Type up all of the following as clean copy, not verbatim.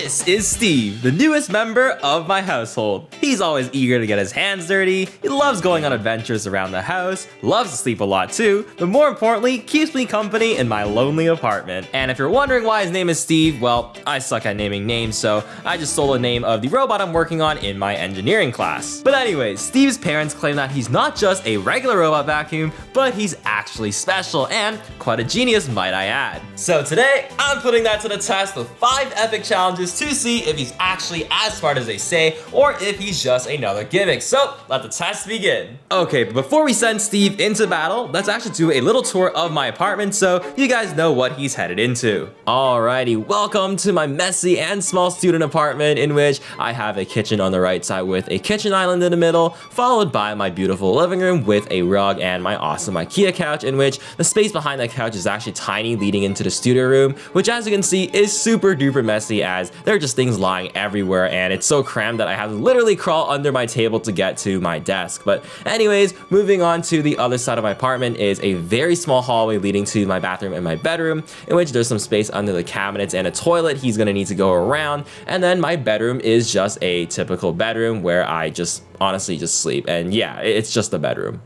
This is Steve, the newest member of my household. He's always eager to get his hands dirty, he loves going on adventures around the house, loves to sleep a lot too, but more importantly, keeps me company in my lonely apartment. And if you're wondering why his name is Steve, well, I suck at naming names, so I just stole the name of the robot I'm working on in my engineering class. But anyways, Steve's parents claim that he's not just a regular robot vacuum, but he's actually special and quite a genius, might I add. So today, I'm putting that to the test with 5 epic challenges to see if he's actually as smart as they say, or if he's just another gimmick. So let the test begin. Okay, but before we send Steve into battle, let's actually do a little tour of my apartment so you guys know what he's headed into. Alrighty, welcome to my messy and small student apartment, in which I have a kitchen on the right side with a kitchen island in the middle, followed by my beautiful living room with a rug and my awesome IKEA couch, in which the space behind that couch is actually tiny, leading into the studio room, which as you can see is super duper messy as there are just things lying everywhere and it's so crammed that I have to literally crawl under my table to get to my desk. But anyways, moving on to the other side of my apartment is a very small hallway leading to my bathroom and my bedroom, in which there's some space under the cabinets and a toilet he's gonna need to go around. And then my bedroom is just a typical bedroom where I just honestly just sleep. And yeah, it's just a bedroom.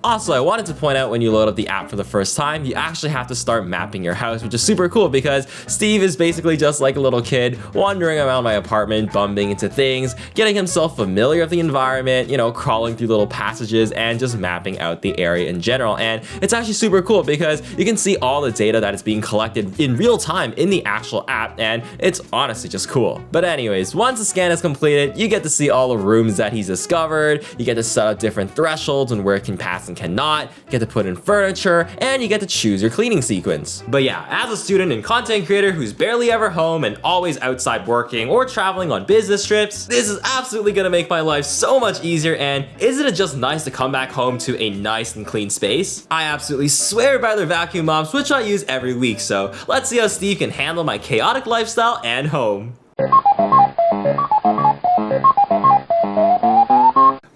Also, I wanted to point out, when you load up the app for the first time, you actually have to start mapping your house, which is super cool because Steve is basically just like a little kid wandering around my apartment, bumping into things, getting himself familiar with the environment, you know, crawling through little passages and just mapping out the area in general. And it's actually super cool because you can see all the data that is being collected in real time in the actual app, and it's honestly just cool. But anyways, once the scan is completed, you get to see all the rooms that he's discovered, you get to set up different thresholds and where it can pass and cannot, get to put in furniture, and you get to choose your cleaning sequence. But yeah, as a student and content creator who's barely ever home and always outside working or traveling on business trips, this is absolutely gonna make my life so much easier. And isn't it just nice to come back home to a nice and clean space? I absolutely swear by their vacuum mops, which I use every week, so let's see how Steve can handle my chaotic lifestyle and home.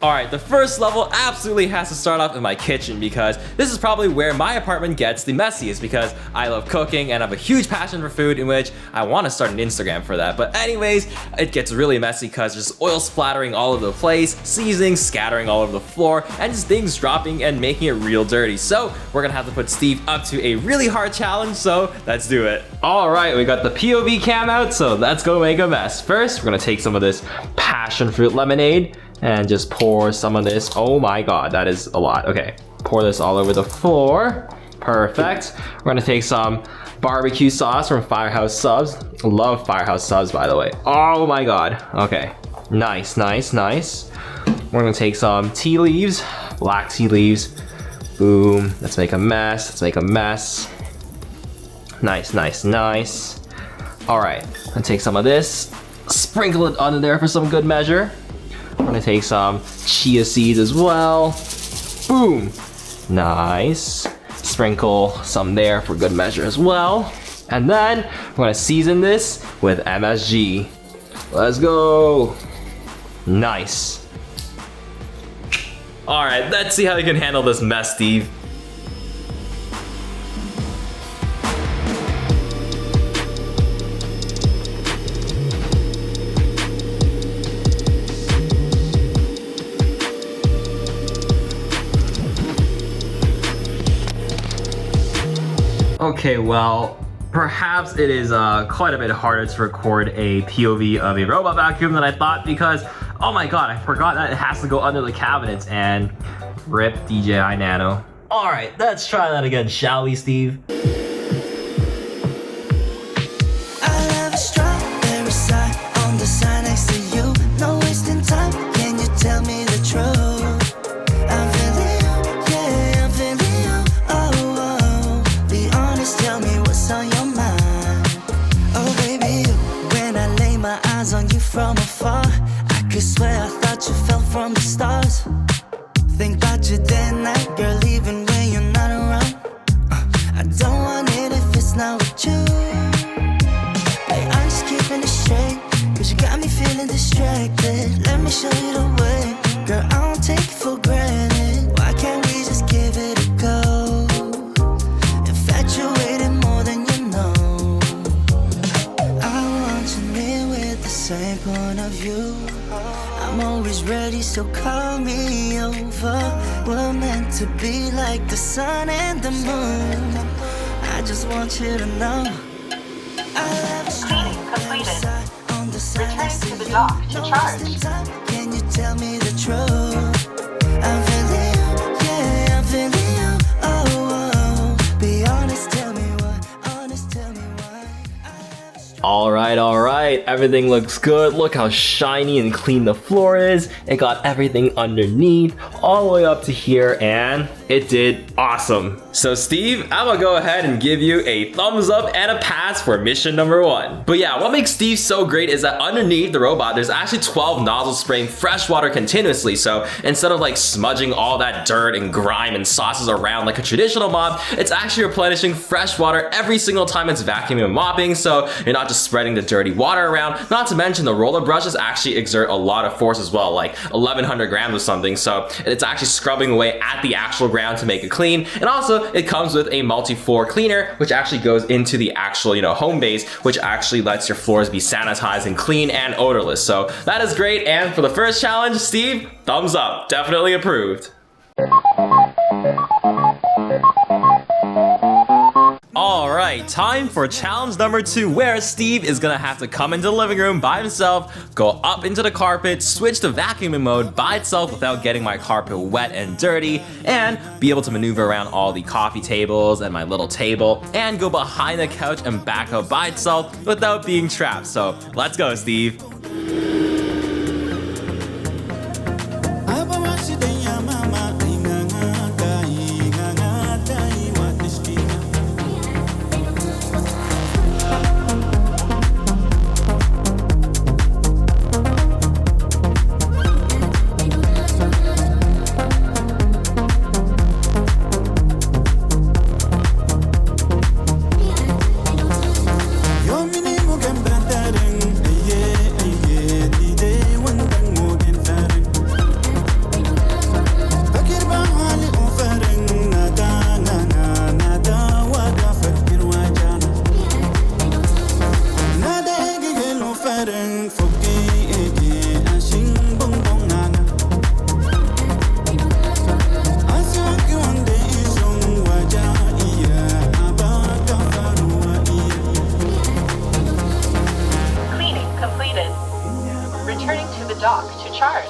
Alright, the first level absolutely has to start off in my kitchen because this is probably where my apartment gets the messiest, because I love cooking and I have a huge passion for food, in which I want to start an Instagram for that. But anyways, it gets really messy because there's oil splattering all over the place, seasoning scattering all over the floor, and just things dropping and making it real dirty. So we're gonna have to put Steve up to a really hard challenge, so let's do it. Alright, we got the POV cam out, so let's go make a mess. First, we're gonna take some of this passion fruit lemonade and just pour some of this. Oh my god, that is a lot. Okay, pour this all over the floor. Perfect. We're gonna take some barbecue sauce from Firehouse Subs. Love Firehouse Subs, by the way. Oh my god. Okay, nice, nice, nice. We're gonna take some tea leaves, black tea leaves. Boom, let's make a mess, let's make a mess. Nice, nice, nice. All right, I'm gonna take some of this, sprinkle it under there for some good measure. I'm gonna take some chia seeds as well. Boom. Nice. Sprinkle some there for good measure as well. And then we're gonna season this with MSG. Let's go. Nice. All right, let's see how you can handle this mess, Steve. Okay, well, perhaps it is quite a bit harder to record a POV of a robot vacuum than I thought, because, oh my god, I forgot that it has to go under the cabinets, and rip DJI Nano. Alright, let's try that again, shall we, Steve? From afar, I could swear I thought you fell from the stars. Think about you day and night, girl, even when you're not around. I don't want it if it's not with you. Hey, I'm just keeping it straight, cause you got me feeling distracted. Let me show you the way, girl, I don't take it for granted. Why can't we just give it a go? Infatuated more than you know. I want you near with same point of view. I'm always ready, so call me over. We're meant to be like the sun and the moon. I just want you to know I'll have a strong side on the side. Return to the dock to charge. Can you tell me the truth? I'm feeling you, yeah, I'm feeling you. Oh, oh. Be honest, tell me why. Honest, tell me why. All right, everything looks good. Look how shiny and clean the floor is. It got everything underneath all the way up to here, and it did awesome. So Steve, I'm gonna go ahead and give you a thumbs up and a pass for mission number 1. But yeah, what makes Steve so great is that underneath the robot, there's actually 12 nozzles spraying fresh water continuously. So instead of like smudging all that dirt and grime and sauces around like a traditional mop, it's actually replenishing fresh water every single time it's vacuuming and mopping. So you're not just spreading the dirty water around. Not to mention the roller brushes actually exert a lot of force as well, like 1100 grams or something. So it's actually scrubbing away at the actual ground to make it clean. And also it comes with a multi-floor cleaner, which actually goes into the actual, home base, which actually lets your floors be sanitized and clean and odorless. So that is great. And for the first challenge, Steve, thumbs up, definitely approved. Alright, time for challenge number 2, where Steve is gonna have to come into the living room by himself, go up into the carpet, switch to vacuuming mode by itself without getting my carpet wet and dirty, and be able to maneuver around all the coffee tables and my little table, and go behind the couch and back up by itself without being trapped. So let's go, Steve. Returning to the dock to charge.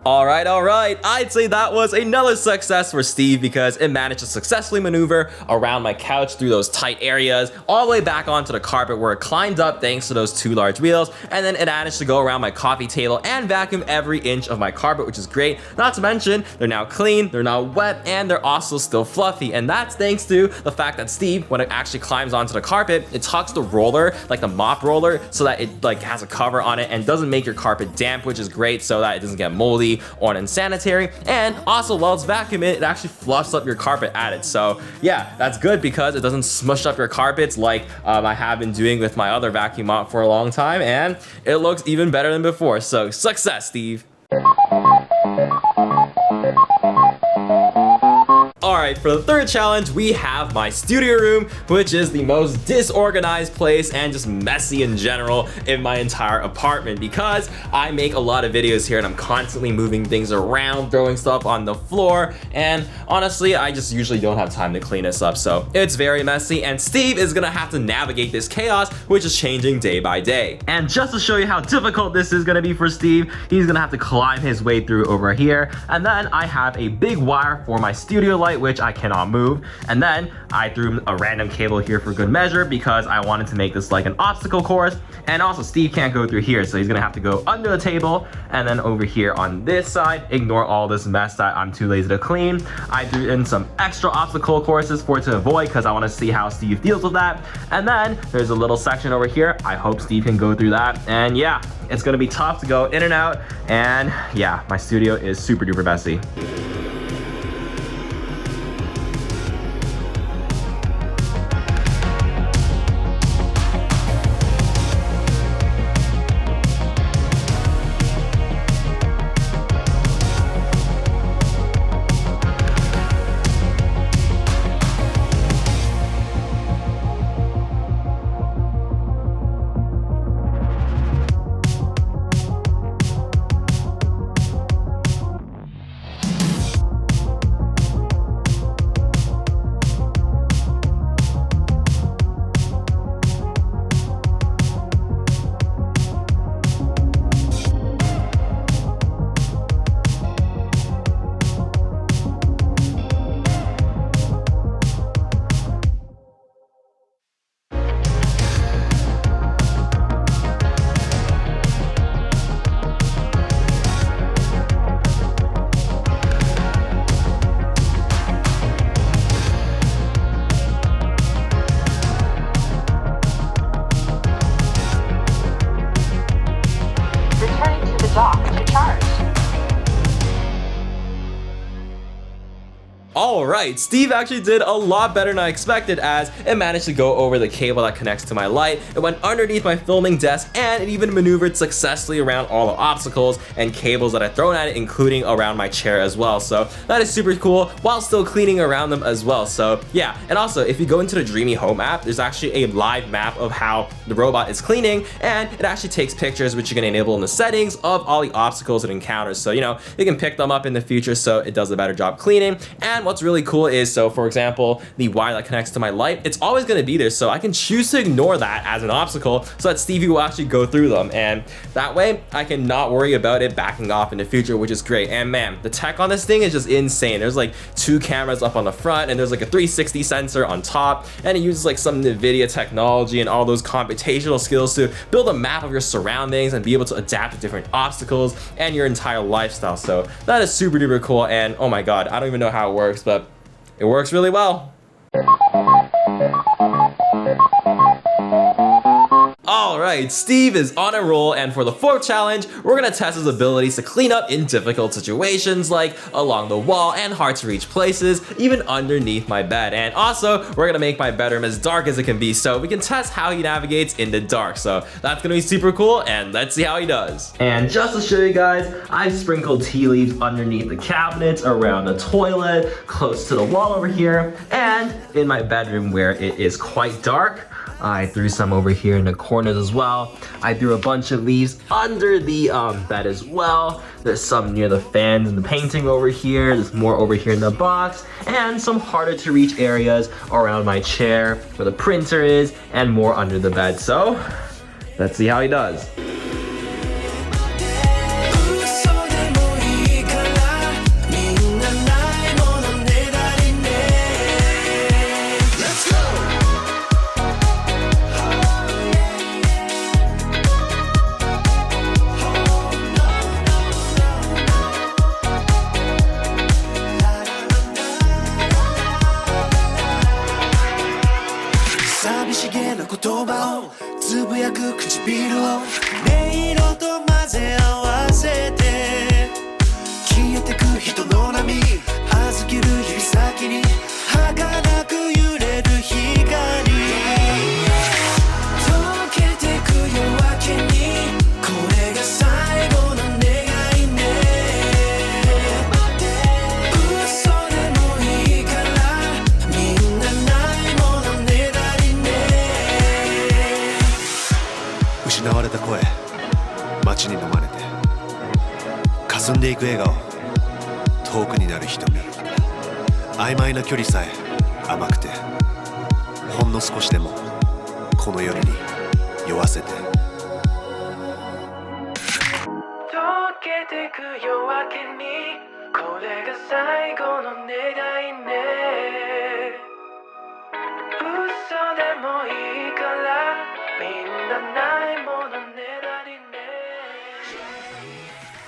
Alright, I'd say that was another success for Steve because it managed to successfully maneuver around my couch through those tight areas, all the way back onto the carpet where it climbed up thanks to those 2 large wheels, and then it managed to go around my coffee table and vacuum every inch of my carpet, which is great. Not to mention, they're now clean, they're not wet, and they're also still fluffy, and that's thanks to the fact that Steve, when it actually climbs onto the carpet, it tucks the roller, like the mop roller, so that it like has a cover on it and doesn't make your carpet damp, which is great so that it doesn't get moldy or unsanitary. And also, while it's vacuuming, it actually fluffs up your carpet at it. So yeah, that's good because it doesn't smush up your carpets like I have been doing with my other vacuum mop for a long time, and it looks even better than before. So success, Steve. Alright, for the third challenge, we have my studio room, which is the most disorganized place and just messy in general in my entire apartment because I make a lot of videos here and I'm constantly moving things around, throwing stuff on the floor, and honestly, I just usually don't have time to clean this up, so it's very messy, and Steve is gonna have to navigate this chaos, which is changing day by day. And just to show you how difficult this is gonna be for Steve, he's gonna have to climb his way through over here, and then I have a big wire for my studio light, which I cannot move, and then I threw a random cable here for good measure because I wanted to make this like an obstacle course. And also Steve can't go through here, so he's gonna have to go under the table, and then over here on this side, ignore all this mess that I'm too lazy to clean. I threw in some extra obstacle courses for it to avoid because I want to see how Steve deals with that. And then there's a little section over here. I hope Steve can go through that, and yeah, it's gonna be tough to go in and out, and yeah, my studio is super duper messy. Alright, Steve actually did a lot better than I expected, as it managed to go over the cable that connects to my light, it went underneath my filming desk, and it even maneuvered successfully around all the obstacles and cables that I thrown at it, including around my chair as well. So that is super cool, while still cleaning around them as well. So yeah, and also if you go into the Dreame Home app, there's actually a live map of how the robot is cleaning, and it actually takes pictures, which you can enable in the settings, of all the obstacles it encounters. So you know, you can pick them up in the future so it does a better job cleaning. And what's really cool is, so for example, the wire that connects to my light, it's always going to be there, so I can choose to ignore that as an obstacle so that Stevie will actually go through them, and that way I can not worry about it backing off in the future, which is great. And man, the tech on this thing is just insane. There's like 2 cameras up on the front, and there's like a 360 sensor on top, and it uses like some NVIDIA technology and all those computational skills to build a map of your surroundings and be able to adapt to different obstacles and your entire lifestyle. So that is super duper cool, and oh my god, I don't even know how it works, but it works really well. Alright, Steve is on a roll, and for the 4th challenge, we're gonna test his abilities to clean up in difficult situations like along the wall and hard to reach places, even underneath my bed. And also, we're gonna make my bedroom as dark as it can be so we can test how he navigates in the dark. So that's gonna be super cool, and let's see how he does. And just to show you guys, I've sprinkled tea leaves underneath the cabinets, around the toilet, close to the wall over here, and in my bedroom where it is quite dark. I threw some over here in the corners as well. I threw a bunch of leaves under the bed as well. There's some near the fans and the painting over here. There's more over here in the box, and some harder to reach areas around my chair where the printer is, and more under the bed. So let's see how he does.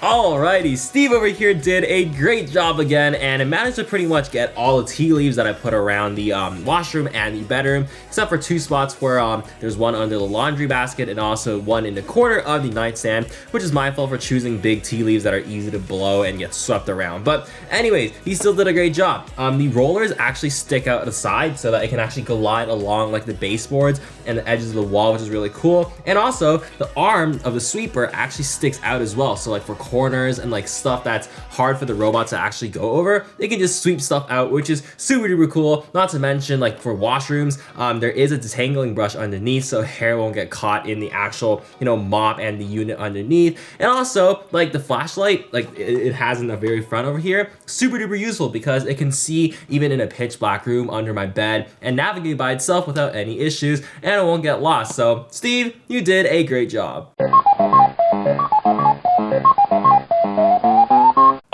Alrighty, Steve over here did a great job again, and it managed to pretty much get all the tea leaves that I put around the washroom and the bedroom, except for 2 spots where there's one under the laundry basket and also one in the corner of the nightstand, which is my fault for choosing big tea leaves that are easy to blow and get swept around. But anyways, he still did a great job. The rollers actually stick out the side so that it can actually glide along like the baseboards and the edges of the wall, which is really cool. And also, the arm of the sweeper actually sticks out as well, so like for corners and like stuff that's hard for the robot to actually go over, they can just sweep stuff out, which is super duper cool. Not to mention, like for washrooms, there is a detangling brush underneath so hair won't get caught in the actual, you know, mop and the unit underneath. And also, like the flashlight, like it has in the very front over here, super duper useful because it can see even in a pitch black room under my bed and navigate by itself without any issues, and it won't get lost. So Steve, you did a great job.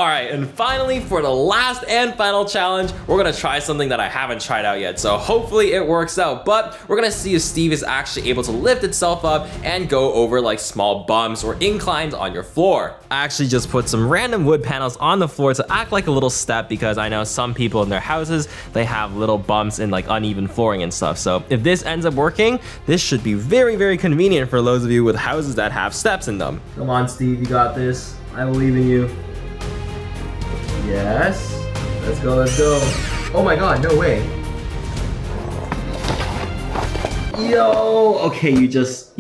Alright, and finally, for the last and final challenge, we're gonna try something that I haven't tried out yet, so hopefully it works out. But we're gonna see if Steve is actually able to lift itself up and go over like small bumps or inclines on your floor. I actually just put some random wood panels on the floor to act like a little step, because I know some people in their houses, they have little bumps and like uneven flooring and stuff. So if this ends up working, this should be very, very convenient for those of you with houses that have steps in them. Come on, Steve, you got this. I believe in you. Yes, let's go, let's go. Oh my god, no way. Yo, okay, you just,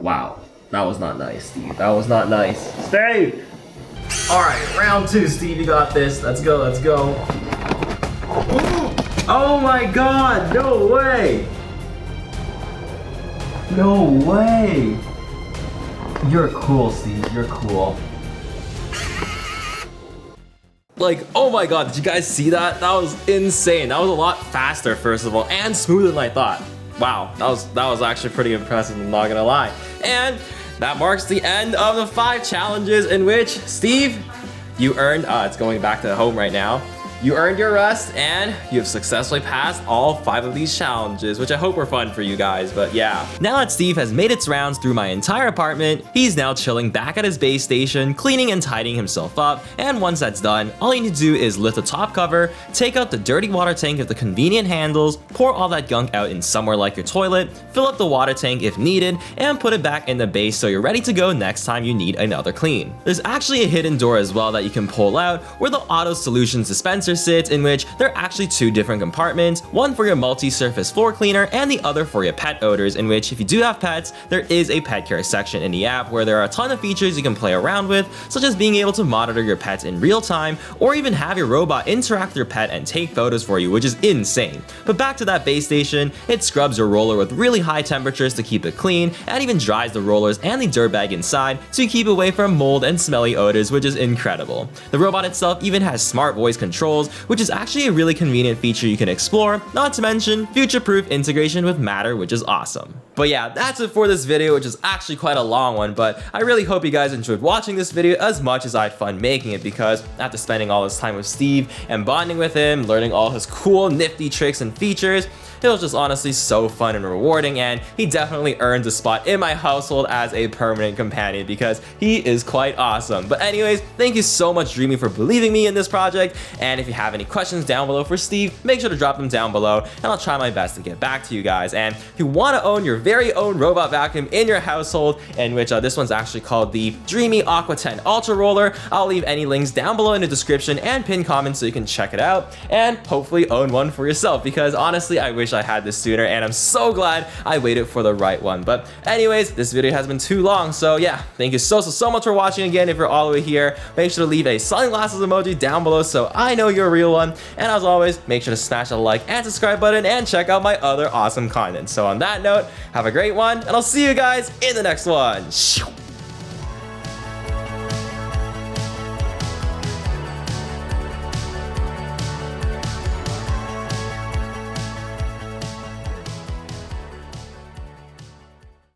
wow. That was not nice, Steve. That was not nice. Steve! Alright, round 2, Steve, you got this. Let's go, let's go. Oh my god, no way! No way! You're cool, Steve, you're cool. Like, oh my god, did you guys see that? That was insane. That was a lot faster, first of all, and smoother than I thought. Wow, that was actually pretty impressive, I'm not gonna lie. And that marks the end of the 5 challenges in which, Steve, you earned, it's going back to home right now. You earned your rest and you have successfully passed all 5 of these challenges, which I hope were fun for you guys, but yeah. Now that Steve has made its rounds through my entire apartment, he's now chilling back at his base station, cleaning and tidying himself up, and once that's done, all you need to do is lift the top cover, take out the dirty water tank with the convenient handles, pour all that gunk out in somewhere like your toilet, fill up the water tank if needed, and put it back in the base so you're ready to go next time you need another clean. There's actually a hidden door as well that you can pull out where the auto solutions dispenser sits, in which there are actually 2 different compartments, one for your multi-surface floor cleaner and the other for your pet odors, in which if you do have pets, there is a pet care section in the app where there are a ton of features you can play around with, such as being able to monitor your pets in real time, or even have your robot interact with your pet and take photos for you, which is insane. But back to that base station, it scrubs your roller with really high temperatures to keep it clean, and even dries the rollers and the dirt bag inside so you keep away from mold and smelly odors, which is incredible. The robot itself even has smart voice controls, which is actually a really convenient feature you can explore, not to mention future-proof integration with Matter, which is awesome. But yeah, that's it for this video, which is actually quite a long one, but I really hope you guys enjoyed watching this video as much as I had fun making it, because after spending all this time with Steve and bonding with him, learning all his cool, nifty tricks and features, it was just honestly so fun and rewarding, and he definitely earns a spot in my household as a permanent companion because he is quite awesome. But anyways, thank you so much, Dreamy, for believing me in this project, and if you have any questions down below for Steve, make sure to drop them down below, and I'll try my best to get back to you guys. And if you want to own your very own robot vacuum in your household, in which this one's actually called the Dreame Aqua 10 Ultra Roller, I'll leave any links down below in the description and pinned comments so you can check it out, and hopefully own one for yourself, because honestly, I wish I had this sooner, and I'm so glad I waited for the right one. But anyways, this video has been too long, so yeah, thank you so much for watching again. If you're all the way here, make sure to leave a sunglasses emoji down below so I know you're a real one, and as always, make sure to smash the like and subscribe button and check out my other awesome content. So on that note, have a great one, and I'll see you guys in the next one.